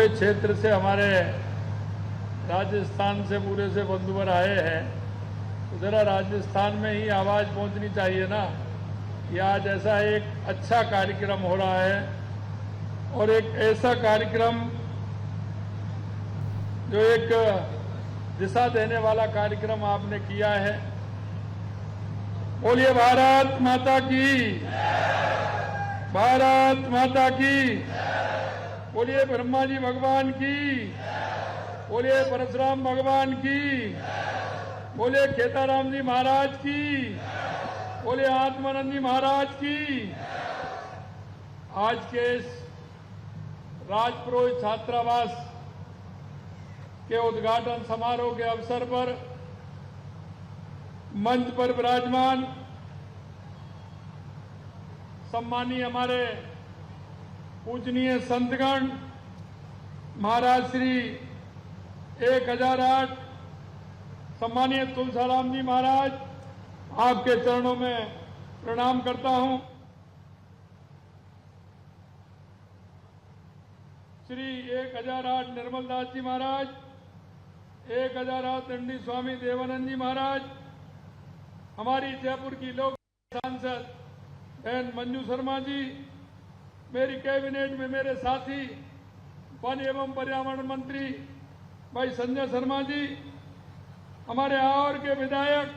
पूरे क्षेत्र से, हमारे राजस्थान से पूरे से बंधुवर आए हैं, तो ज़रा राजस्थान में ही आवाज़ पहुंचनी चाहिए ना कि आज ऐसा एक अच्छा कार्यक्रम हो रहा है और एक ऐसा कार्यक्रम जो एक दिशा देने वाला कार्यक्रम आपने किया है। बोलिए भारत माता की, भारत माता की, बोलिए ब्रह्मा जी भगवान की, बोलिए परशुराम भगवान की, बोलिए खेताराम जी महाराज की, बोलिए आत्मानंद जी महाराज की। आज के इस राजपुरोहित छात्रावास के उद्घाटन समारोह के अवसर पर मंच पर विराजमान सम्मानीय हमारे पूजनीय संतगण, महाराज श्री 1008 सम्मानीय तुलसाराम जी महाराज, आपके चरणों में प्रणाम करता हूं। श्री 1008 निर्मल दास जी महाराज, 1008 दंडी स्वामी देवानंद जी महाराज, हमारी जयपुर की लोक सांसद बहन मंजू शर्मा जी, मेरी कैबिनेट में मेरे साथी वन एवं पर्यावरण मंत्री भाई संजय शर्मा जी, हमारे आवर के विधायक,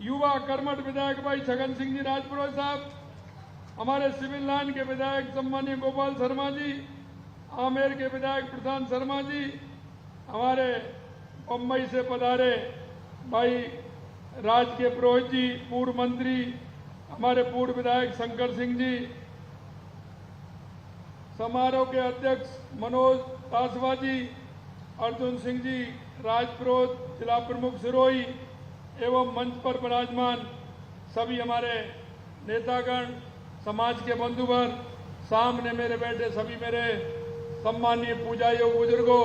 युवा कर्मठ विधायक भाई छगन सिंह जी राजपुरोहित साहब, हमारे सिविल लाइन के विधायक सम्मानीय गोपाल शर्मा जी, आमेर के विधायक प्रशांत शर्मा जी, हमारे मुंबई से पधारे भाई राज के पुरोहित जी, पूर्व मंत्री, हमारे पूर्व विधायक शंकर सिंह जी, समारोह के अध्यक्ष मनोज तासवा जी, अर्जुन सिंह जी राजपुरोहित, जिला प्रमुख सिरोही एवं मंच पर विराजमान सभी हमारे नेतागण, समाज के बंधुवर, सामने मेरे बैठे सभी मेरे सम्मानीय पूजा योग बुजुर्गों,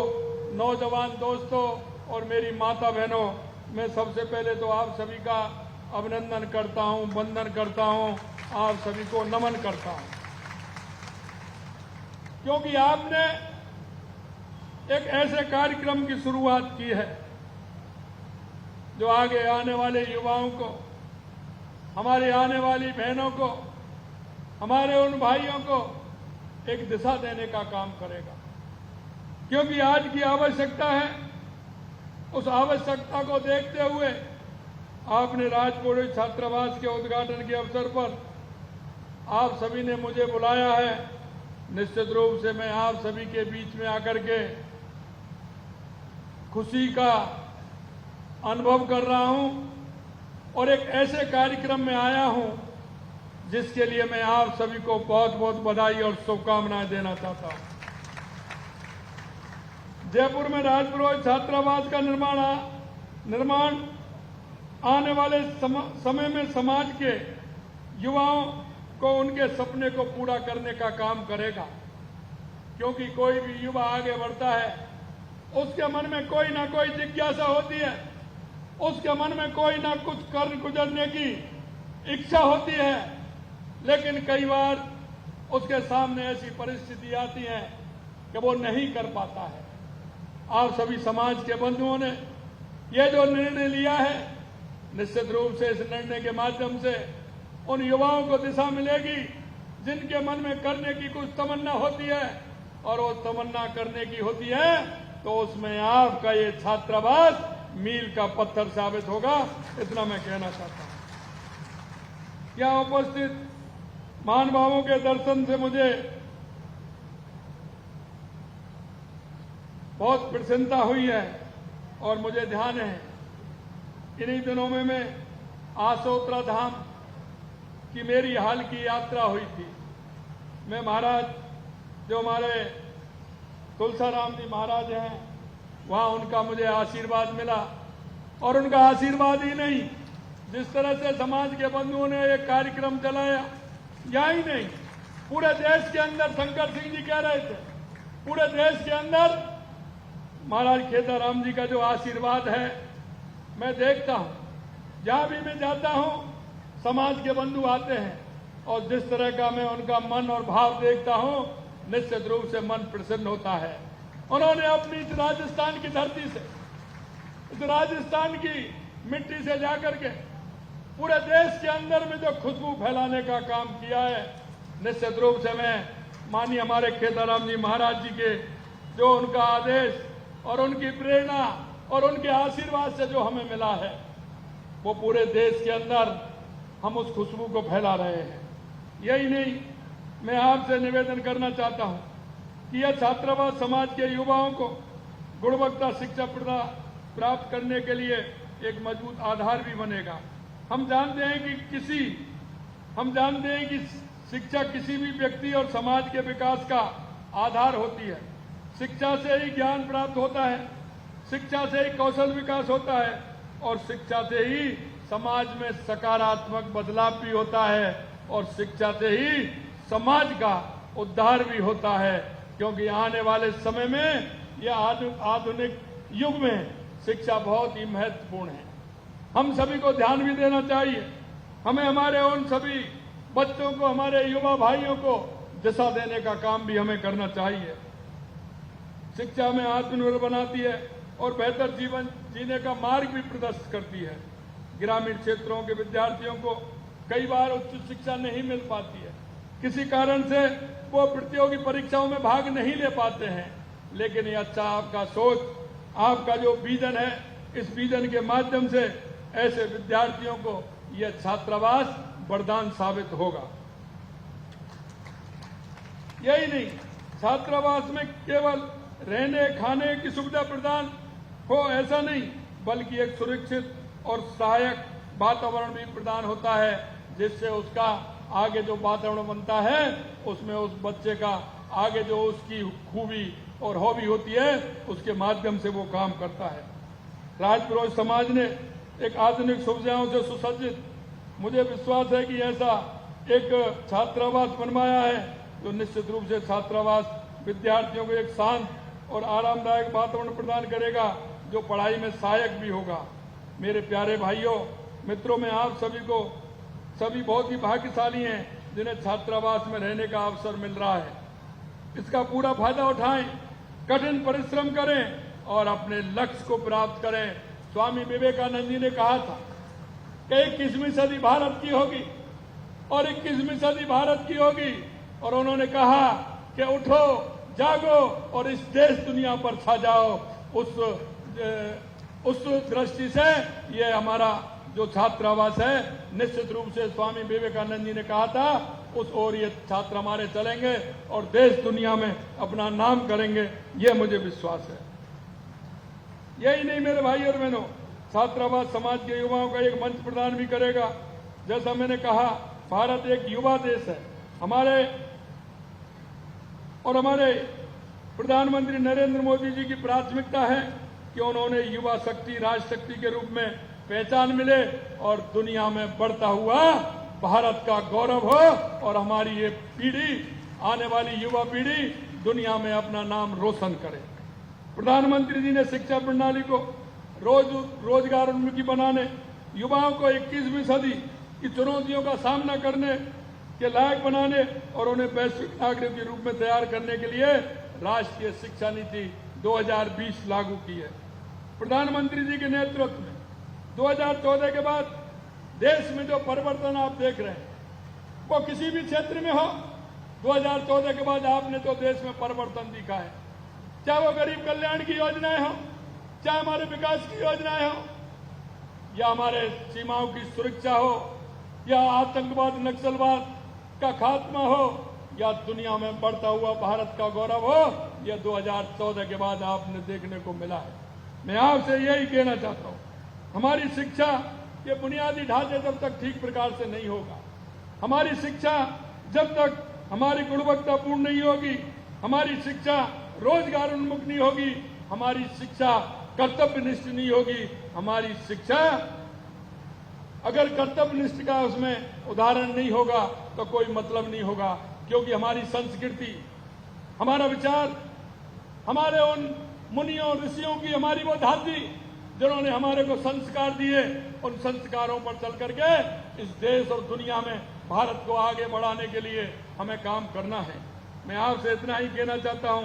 नौजवान दोस्तों और मेरी माता बहनों, मैं सबसे पहले तो आप सभी का अभिनंदन करता हूं, वंदन करता हूं, आप सभी को नमन करता हूं, क्योंकि आपने एक ऐसे कार्यक्रम की शुरुआत की है जो आगे आने वाले युवाओं को, हमारे आने वाली बहनों को, हमारे उन भाइयों को एक दिशा देने का काम करेगा। क्योंकि आज की आवश्यकता है, उस आवश्यकता को देखते हुए आपने राजपुरोहित छात्रावास के उद्घाटन के अवसर पर आप सभी ने मुझे बुलाया है। निश्चित रूप से मैं आप सभी के बीच में आकर के खुशी का अनुभव कर रहा हूं और एक ऐसे कार्यक्रम में आया हूं जिसके लिए मैं आप सभी को बहुत बहुत बधाई और शुभकामनाएं देना चाहता हूं। जयपुर में राजपुरोहित छात्रावास का निर्माण आने वाले समय में समाज के युवाओं को उनके सपने को पूरा करने का काम करेगा। क्योंकि कोई भी युवा आगे बढ़ता है, उसके मन में कोई ना कोई जिज्ञासा होती है, उसके मन में कोई ना कुछ कर गुजरने की इच्छा होती है, लेकिन कई बार उसके सामने ऐसी परिस्थिति आती है कि वो नहीं कर पाता है। आप सभी समाज के बंधुओं ने ये जो निर्णय लिया है, निश्चित रूप से इस निर्णय के माध्यम से उन युवाओं को दिशा मिलेगी जिनके मन में करने की कुछ तमन्ना होती है, और वो तमन्ना करने की होती है तो उसमें आपका ये छात्रावास मील का पत्थर साबित होगा। इतना मैं कहना चाहता हूं। क्या उपस्थित महानुभावों के दर्शन से मुझे बहुत प्रसन्नता हुई है और मुझे ध्यान है इन्हीं दिनों में मैं आसोत्रा धाम की मेरी हाल की यात्रा हुई थी। मैं महाराज जो हमारे तुलसाराम जी महाराज हैं, वहां उनका मुझे आशीर्वाद मिला, और उनका आशीर्वाद ही नहीं, जिस तरह से समाज के बंधुओं ने एक कार्यक्रम चलाया, या ही नहीं पूरे देश के अंदर, शंकर सिंह जी कह रहे थे, पूरे देश के अंदर महाराज खेताराम जी का जो आशीर्वाद है मैं देखता हूं। जहां भी मैं जाता हूं समाज के बंधु आते हैं, और जिस तरह का मैं उनका मन और भाव देखता हूं, निश्चित रूप से मन प्रसन्न होता है। उन्होंने अपनी इस राजस्थान की धरती से, इस राजस्थान की मिट्टी से जाकर के पूरे देश के अंदर में जो खुशबू फैलाने का काम किया है, निश्चित रूप से मैं माननीय हमारे खेताराम जी महाराज जी के जो उनका आदेश और उनकी प्रेरणा और उनके आशीर्वाद से जो हमें मिला है, वो पूरे देश के अंदर हम उस खुशबू को फैला रहे हैं। यही नहीं, मैं आपसे निवेदन करना चाहता हूं कि यह छात्रावास समाज के युवाओं को गुणवत्ता शिक्षा प्राप्त करने के लिए एक मजबूत आधार भी बनेगा। हम जानते हैं कि शिक्षा किसी भी व्यक्ति और समाज के विकास का आधार होती है। शिक्षा से ही ज्ञान प्राप्त होता है, शिक्षा से ही कौशल विकास होता है और शिक्षा से ही समाज में सकारात्मक बदलाव भी होता है और शिक्षा से ही समाज का उद्धार भी होता है। क्योंकि आने वाले समय में यह आधुनिक युग में शिक्षा बहुत ही महत्वपूर्ण है। हम सभी को ध्यान भी देना चाहिए। हमें हमारे उन सभी बच्चों को, हमारे युवा भाइयों को दिशा देने का काम भी हमें करना चाहिए। शिक्षा में आत्मनिर्भर बनाती है और बेहतर जीवन जीने का मार्ग भी प्रदर्शित करती है। ग्रामीण क्षेत्रों के विद्यार्थियों को कई बार उच्च शिक्षा नहीं मिल पाती है, किसी कारण से वो प्रतियोगी परीक्षाओं में भाग नहीं ले पाते हैं। लेकिन ये अच्छा आपका सोच, आपका जो विजन है, इस विजन के माध्यम से ऐसे विद्यार्थियों को यह छात्रावास वरदान साबित होगा। यही नहीं, छात्रावास में केवल रहने खाने की सुविधा प्रदान हो ऐसा नहीं, बल्कि एक सुरक्षित और सहायक वातावरण भी प्रदान होता है, जिससे उसका आगे जो वातावरण बनता है उसमें उस बच्चे का आगे जो उसकी खूबी और हॉबी होती है उसके माध्यम से वो काम करता है। राजपुरोहित समाज ने एक आधुनिक सुविधाओं से सुसज्जित, मुझे विश्वास है कि ऐसा एक छात्रावास बनवाया है जो निश्चित रूप से छात्रावास विद्यार्थियों को एक शांत और आरामदायक वातावरण प्रदान करेगा जो पढ़ाई में सहायक भी होगा। मेरे प्यारे भाइयों मित्रों, मैं आप सभी बहुत ही भाग्यशाली हैं जिन्हें छात्रावास में रहने का अवसर मिल रहा है। इसका पूरा फायदा उठाएं, कठिन परिश्रम करें और अपने लक्ष्य को प्राप्त करें। स्वामी विवेकानंद जी ने कहा था कि 21वीं सदी भारत की होगी और 21वीं सदी भारत की होगी, और उन्होंने कहा कि उठो, जागो और इस देश दुनिया पर छा जाओ। उस दृष्टि से ये हमारा जो छात्रावास है, निश्चित रूप से स्वामी विवेकानंद जी ने कहा था उस ओर ये छात्र हमारे चलेंगे और देश दुनिया में अपना नाम करेंगे, ये मुझे विश्वास है। यही नहीं मेरे भाई और बहनों, छात्रावास समाज के युवाओं का एक मंच प्रदान भी करेगा। जैसा मैंने कहा, भारत एक युवा देश है। हमारे प्रधानमंत्री नरेंद्र मोदी जी की प्राथमिकता है कि उन्होंने युवा शक्ति राष्ट्र शक्ति के रूप में पहचान मिले और दुनिया में बढ़ता हुआ भारत का गौरव हो और हमारी ये पीढ़ी, आने वाली युवा पीढ़ी दुनिया में अपना नाम रोशन करे। प्रधानमंत्री जी ने शिक्षा प्रणाली को रोजगार उन्मुखी बनाने, युवाओं को 21वीं सदी की चुनौतियों का सामना करने के लायक बनाने और उन्हें वैश्विक नागरिक के रूप में तैयार करने के लिए राष्ट्रीय शिक्षा नीति 2020 लागू की है। प्रधानमंत्री जी के नेतृत्व में 2014 के बाद देश में जो परिवर्तन आप देख रहे हैं, वो किसी भी क्षेत्र में हो, 2014 के बाद आपने जो देश में परिवर्तन दिखा है, चाहे वो गरीब कल्याण की योजनाएं हो, चाहे हमारे विकास की योजनाएं हो, या हमारे सीमाओं की सुरक्षा हो, या आतंकवाद नक्सलवाद का खात्मा हो, या दुनिया में बढ़ता हुआ भारत का गौरव हो, यह 2014 के बाद आपने देखने को मिला है। मैं आपसे यही कहना चाहता हूं, हमारी शिक्षा के बुनियादी ढांचे जब तक ठीक प्रकार से नहीं होगा, हमारी शिक्षा जब तक हमारी गुणवत्तापूर्ण नहीं होगी, हमारी शिक्षा रोजगार उन्मुख नहीं होगी, हमारी शिक्षा कर्तव्यनिष्ठ नहीं होगी, हमारी शिक्षा अगर कर्तव्यनिष्ठ का उसमें उदाहरण नहीं होगा तो कोई मतलब नहीं होगा। क्योंकि हमारी संस्कृति, हमारा विचार, हमारे उन मुनियों ऋषियों की हमारी वो धाती जिन्होंने हमारे को संस्कार दिए, उन संस्कारों पर चल करके इस देश और दुनिया में भारत को आगे बढ़ाने के लिए हमें काम करना है। मैं आपसे इतना ही कहना चाहता हूं,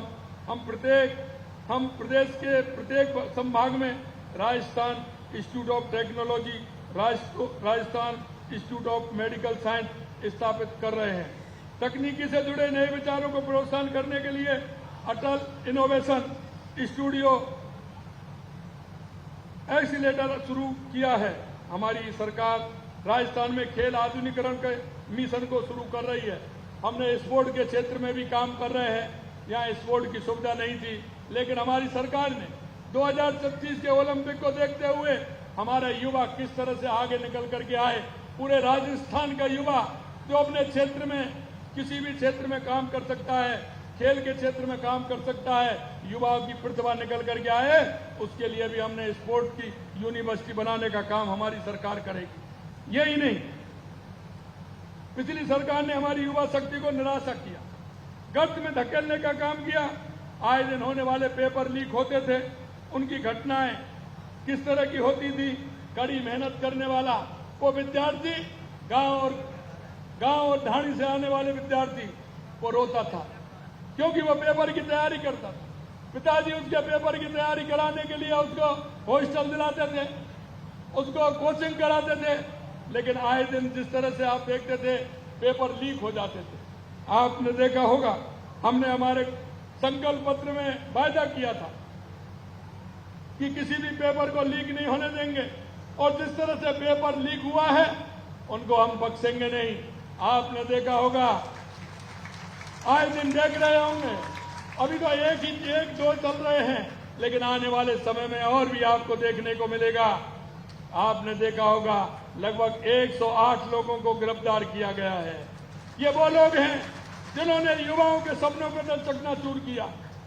हम प्रदेश के प्रत्येक संभाग में Rajasthan institute of technology, Rajasthan institute of medical science स्थापित कर रहे हैं। तकनीकी से जुड़े नए विचारों को प्रोत्साहन करने के लिए अटल इनोवेशन स्टूडियो एक्सीलेटर शुरू किया है। हमारी सरकार राजस्थान में खेल आधुनिकीकरण के मिशन को शुरू कर रही है। हमने स्पोर्ट के क्षेत्र में भी काम कर रहे हैं। यहाँ स्पोर्ट की सुविधा नहीं थी, लेकिन हमारी सरकार ने 2026 के ओलंपिक को देखते हुए हमारे युवा किस तरह से आगे निकल करके आए। पूरे राजस्थान का युवा जो अपने क्षेत्र में किसी भी क्षेत्र में काम कर सकता है, खेल के क्षेत्र में काम कर सकता है, युवाओं की प्रतिभा निकल करके आए, उसके लिए भी हमने स्पोर्ट की यूनिवर्सिटी बनाने का काम हमारी सरकार करेगी। यही नहीं, पिछली सरकार ने हमारी युवा शक्ति को निराशा किया, गर्त में धकेलने का काम किया। आए दिन होने वाले पेपर लीक होते थे, उनकी घटनाएं किस तरह की होती थी। कड़ी मेहनत करने वाला वो विद्यार्थी, गांव और ढाणी से आने वाले विद्यार्थी वो रोता था, क्योंकि वो पेपर की तैयारी करता था। पिताजी उसके पेपर की तैयारी कराने के लिए उसको हॉस्टल दिलाते थे, उसको कोचिंग कराते थे, लेकिन आए दिन जिस तरह से आप देखते थे पेपर लीक हो जाते थे। आपने देखा होगा, हमने हमारे संकल्प पत्र में वायदा किया था कि किसी भी पेपर को लीक नहीं होने देंगे, और जिस तरह से पेपर लीक हुआ है उनको हम बख्शेंगे नहीं। आपने देखा होगा, आए दिन देख रहे होंगे, अभी तो एक दो चल रहे हैं, लेकिन आने वाले समय में और भी आपको देखने को मिलेगा। आपने देखा होगा लगभग 108 लोगों को गिरफ्तार किया गया है। ये वो लोग हैं जिन्होंने युवाओं के सपनों को तो चकनाचूर किया।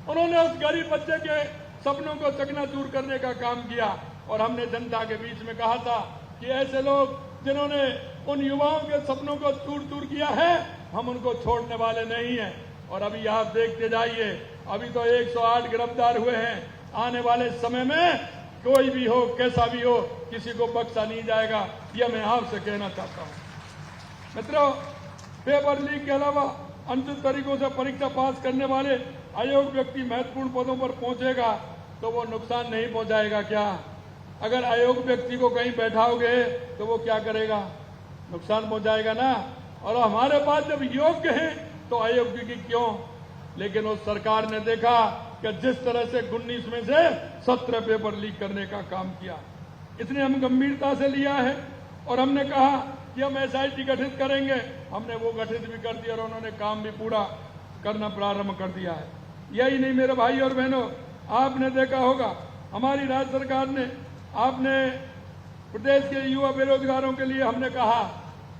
उन्होंने उस गरीब बच्चे के सपनों को चकनाचूर करने का काम किया, और हमने जनता के बीच में कहा था कि ऐसे लोग जिन्होंने उन युवाओं के सपनों को चूर किया है, हम उनको छोड़ने वाले नहीं हैं। और अभी आप देखते जाइए, अभी तो 108 गिरफ्तार हुए हैं। आने वाले समय में कोई भी हो, कैसा भी हो, किसी को बख्शा नहीं जाएगा। यह मैं आपसे कहना चाहता हूं। मित्रों, पेपर लीक के अलावा अनुचित तरीकों से परीक्षा पास करने वाले अयोग्य व्यक्ति महत्वपूर्ण पदों पर पहुंचेगा तो वो नुकसान नहीं पहुंचाएगा क्या? अगर अयोग्य व्यक्ति को कहीं बैठाओगे तो वो क्या करेगा? नुकसान पहुंचाएगा ना। और हमारे पास जब योग्य हैं तो अयोग्य की क्यों? लेकिन उस सरकार ने देखा कि जिस तरह से 19 में से 17 पेपर लीक करने का काम किया, इसने हम गंभीरता से लिया है और हमने कहा कि हम SIT गठित करेंगे। हमने वो गठित भी कर दिया और उन्होंने काम भी पूरा करना प्रारंभ कर दिया है। यही नहीं मेरे भाई और बहनों, आपने देखा होगा हमारी राज्य सरकार ने, आपने प्रदेश के युवा बेरोजगारों के लिए हमने कहा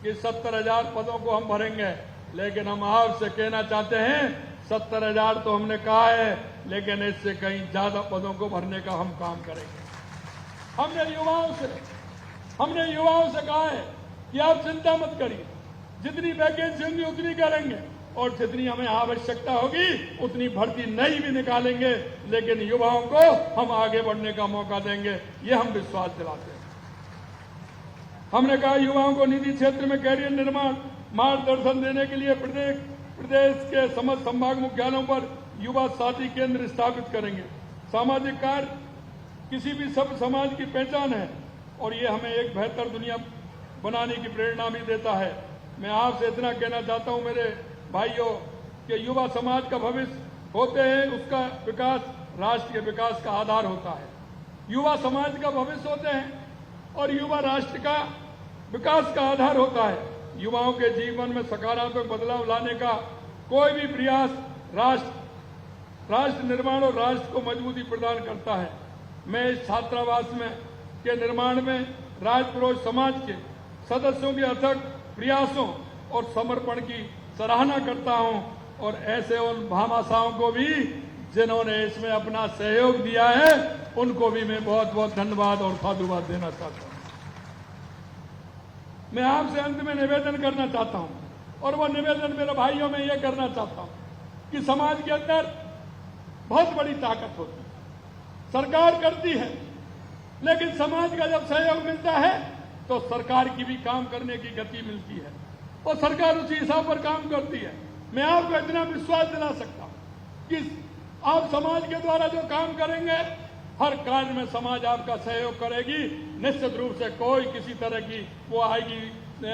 कि 70,000 पदों को हम भरेंगे। लेकिन हम आपसे कहना चाहते हैं 70,000 तो हमने कहा है, लेकिन इससे कहीं ज्यादा पदों को भरने का हम काम करेंगे। हमने युवाओं से कहा है कि आप चिंता मत करिए, जितनी वैकेंसी होंगी उतनी करेंगे और जितनी हमें आवश्यकता होगी उतनी भर्ती नई भी निकालेंगे, लेकिन युवाओं को हम आगे बढ़ने का मौका देंगे, ये हम विश्वास दिलाते हैं। हमने कहा युवाओं को निजी क्षेत्र में कैरियर निर्माण मार्गदर्शन देने के लिए प्रदेश के समस्त संभाग मुख्यालयों पर युवा साथी केंद्र स्थापित करेंगे। सामाजिक कार्य किसी भी सब समाज की पहचान है और ये हमें एक बेहतर दुनिया बनाने की प्रेरणा भी देता है। मैं आपसे इतना कहना चाहता हूं मेरे भाइयों कि युवा समाज का भविष्य होते हैं, उसका विकास राष्ट्र के विकास का आधार होता है। युवा समाज का भविष्य होते हैं और युवा राष्ट्र का विकास का आधार होता है। युवाओं के जीवन में सकारात्मक बदलाव लाने का कोई भी प्रयास राष्ट्र निर्माण और राष्ट्र को मजबूती प्रदान करता है। मैं इस छात्रावास में के निर्माण में राजपुरोहित समाज के सदस्यों के अथक प्रयासों और समर्पण की सराहना करता हूं और ऐसे उन भामाशाहों को भी जिन्होंने इसमें अपना सहयोग दिया है, उनको भी मैं बहुत बहुत धन्यवाद और साधुवाद देना चाहता हूं। मैं आपसे अंत में निवेदन करना चाहता हूं और वो निवेदन मेरे भाइयों में ये करना चाहता हूं कि समाज के अंदर बहुत बड़ी ताकत होती है, सरकार करती है, लेकिन समाज का जब सहयोग मिलता है तो सरकार की भी काम करने की गति मिलती है और सरकार उसी हिसाब पर काम करती है। मैं आपको इतना विश्वास दिला सकता हूं कि आप समाज के द्वारा जो काम करेंगे, हर कार्य में समाज आपका सहयोग करेगी। निश्चित रूप से कोई किसी तरह की वो आएगी,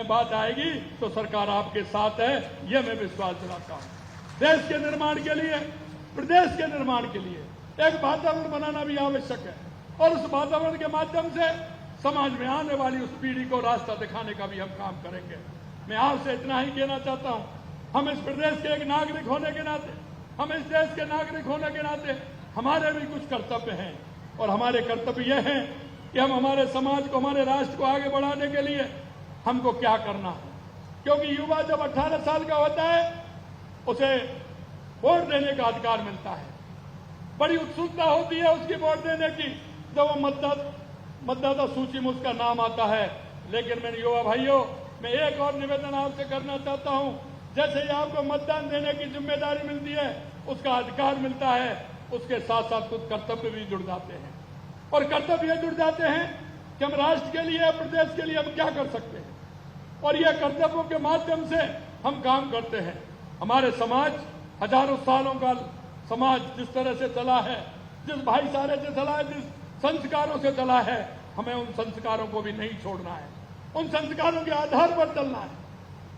बात आएगी तो सरकार आपके साथ है, यह मैं विश्वास दिलाता हूं। देश के निर्माण के लिए, प्रदेश के निर्माण के लिए एक वातावरण बनाना भी आवश्यक है और उस वातावरण के माध्यम से समाज में आने वाली उस पीढ़ी को रास्ता दिखाने का भी हम काम करेंगे। मैं आपसे इतना ही कहना चाहता हूं, हम इस प्रदेश के एक नागरिक होने के नाते, हम इस देश के नागरिक होने के नाते हमारे भी कुछ कर्तव्य हैं और हमारे कर्तव्य यह है कि हम हमारे समाज को, हमारे राष्ट्र को आगे बढ़ाने के लिए हमको क्या करना है। क्योंकि युवा जब 18 साल का होता है उसे वोट देने का अधिकार मिलता है। बड़ी उत्सुकता होती है उसकी वोट देने की जब वो मतदाता सूची में उसका नाम आता है। लेकिन मेरे युवा भाइयों, मैं एक और निवेदन आपसे करना चाहता हूं, जैसे ही आपको मतदान देने की जिम्मेदारी मिलती है, उसका अधिकार मिलता है, उसके साथ साथ कुछ कर्तव्य भी जुड़ जाते हैं और कर्तव्य जुड़ जाते हैं कि हम राष्ट्र के लिए, प्रदेश के लिए हम क्या कर सकते हैं और यह कर्तव्यों के माध्यम से हम काम करते हैं। हमारे समाज हजारों सालों का समाज जिस तरह से चला है, जिस भाईचारे से चला है, जिस संस्कारों से चला है, हमें उन संस्कारों को भी नहीं छोड़ना है, उन संस्कारों के आधार पर चलना है।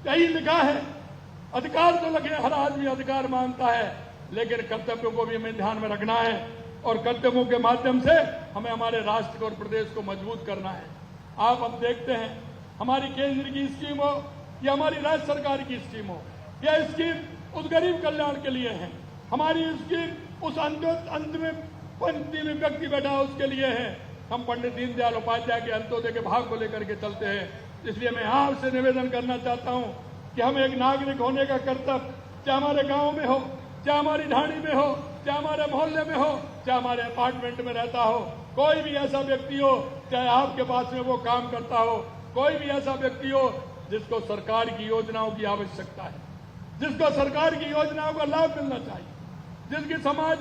यही लिखा है, अधिकार तो लगे, हर आदमी अधिकार मांगता है, लेकिन कर्तव्यों को भी हमें ध्यान में रखना है और कर्तव्यों के माध्यम से हमें हमारे राष्ट्र को और प्रदेश को मजबूत करना है। आप अब देखते हैं, हमारी केंद्र की स्कीम हो या हमारी राज्य सरकार की स्कीम हो, यह स्कीम उस गरीब कल्याण के लिए है। हमारी स्कीम उस अंत में पंक्ति में व्यक्ति बैठा उसके लिए है। हम पंडित दीनदयाल उपाध्याय के अंत्योदय के भाव को लेकर के चलते हैं। इसलिए मैं आपसे निवेदन करना चाहता हूं कि हम एक नागरिक होने का कर्तव्य, चाहे हमारे गांव में हो, चाहे हमारी ढाणी में हो, चाहे हमारे मोहल्ले में हो, चाहे हमारे अपार्टमेंट में रहता हो, कोई भी ऐसा व्यक्ति हो, चाहे आपके पास में वो काम करता हो, कोई भी ऐसा व्यक्ति हो जिसको सरकार की योजनाओं की आवश्यकता है, जिसको सरकार की योजनाओं का लाभ मिलना चाहिए, जिसकी समाज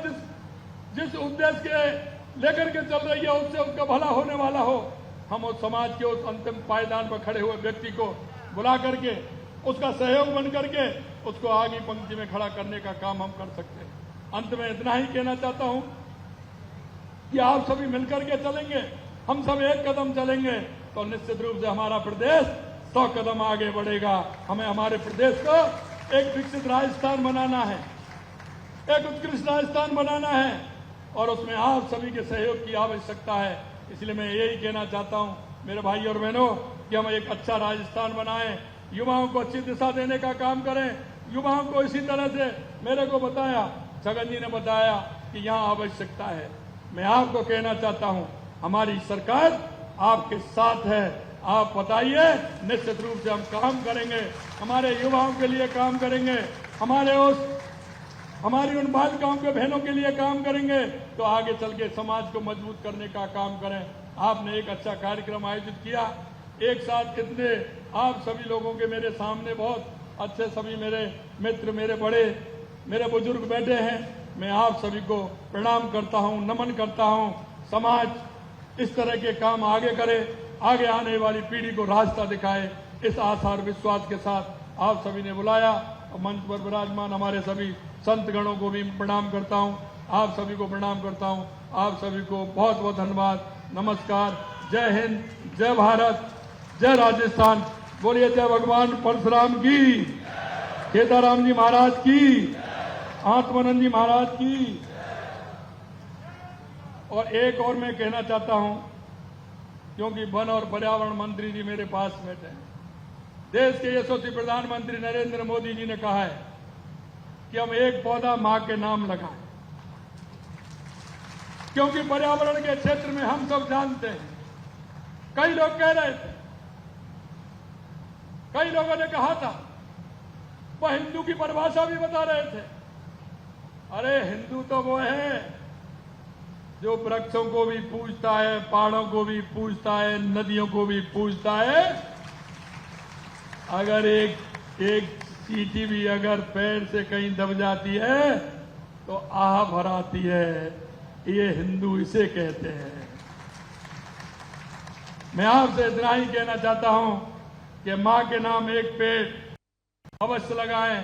जिस उद्देश्य के लेकर के चल रही है उससे उसका भला होने वाला हो, हम उस समाज के उस अंतिम पायदान पर खड़े हुए व्यक्ति को बुला करके उसका सहयोग बन करके उसको आगे पंक्ति में खड़ा करने का काम हम कर सकते हैं। अंत में इतना ही कहना चाहता हूं कि आप सभी मिलकर के चलेंगे, हम सब एक कदम चलेंगे तो निश्चित रूप से हमारा प्रदेश 100 कदम आगे बढ़ेगा। हमें हमारे प्रदेश को एक विकसित राजस्थान बनाना है, एक उत्कृष्ट राजस्थान बनाना है और उसमें आप सभी के सहयोग की आवश्यकता है। इसलिए मैं यही कहना चाहता हूं मेरे भाई और बहनों कि हम एक अच्छा राजस्थान बनाएं, युवाओं को अच्छी दिशा देने का काम करें। युवाओं को इसी तरह से मेरे को बताया, छगन जी ने बताया कि यहाँ आवश्यकता है। मैं आपको कहना चाहता हूं हमारी सरकार आपके साथ है। आप बताइए, निश्चित रूप से हम काम करेंगे, हमारे युवाओं के लिए काम करेंगे, हमारी उन बालिकाओं के बहनों के लिए काम करेंगे तो आगे चल के समाज को मजबूत करने का काम करें। आपने एक अच्छा कार्यक्रम आयोजित किया, एक साथ कितने आप सभी लोगों के मेरे सामने बहुत अच्छे सभी मेरे मित्र, मेरे बड़े, मेरे बुजुर्ग बैठे हैं। मैं आप सभी को प्रणाम करता हूं, नमन करता हूं। समाज इस तरह के काम आगे करे, आगे आने वाली पीढ़ी को रास्ता दिखाए, इस आशा और विश्वास के साथ आप सभी ने बुलाया। मंच पर विराजमान हमारे सभी संत गणों को भी प्रणाम करता हूं, आप सभी को प्रणाम करता हूं। आप सभी को बहुत बहुत धन्यवाद, नमस्कार, जय हिंद, जय भारत, जय राजस्थान। बोलिए जय भगवान परशुराम की, केदाराम जी महाराज की, आत्मानंद जी महाराज की। और एक और मैं कहना चाहता हूं, क्योंकि वन और पर्यावरण मंत्री जी मेरे पास बैठे हैं, देश के यशस्वी प्रधानमंत्री नरेंद्र मोदी जी ने कहा है कि हम एक पौधा मां के नाम लगाएं, क्योंकि पर्यावरण के क्षेत्र में हम सब जानते हैं, कई लोग कह रहे थे, कई लोगों ने कहा था, वह हिंदू की परिभाषा भी बता रहे थे। अरे हिंदू तो वो है जो वृक्षों को भी पूजता है, पहाड़ों को भी पूजता है, नदियों को भी पूजता है। अगर एक चींटी भी अगर पैर से कहीं दब जाती है तो आह भर आती है, ये हिंदू इसे कहते हैं। मैं आपसे इतना ही कहना चाहता हूं कि मां के नाम एक पेड़ अवश्य लगाएं,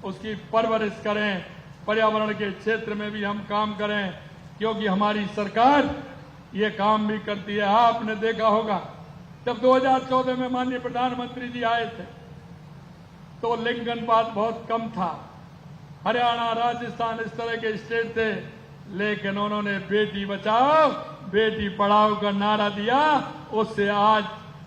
उसकी परवरिश करें, पर्यावरण के क्षेत्र में भी हम काम करें, क्योंकि हमारी सरकार ये काम भी करती है। आपने देखा होगा जब 2014 में माननीय प्रधानमंत्री जी आए थे तो लिंग अनुपात बहुत कम था। हरियाणा, राजस्थान इस तरह के स्टेट थे, लेकिन उन्होंने बेटी बचाओ बेटी पढ़ाओ का नारा दिया, उससे आज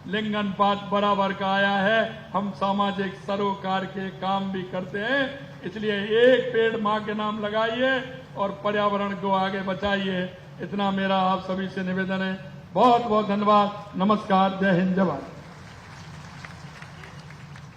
लिंग अनुपात बराबर का आया है। हम सामाजिक सरोकार के काम भी करते हैं, इसलिए एक पेड़ मां के नाम लगाइए और पर्यावरण को आगे बचाइए। इतना मेरा आप सभी से निवेदन है। बहुत बहुत धन्यवाद। नमस्कार। जय हिंद, जय भारत।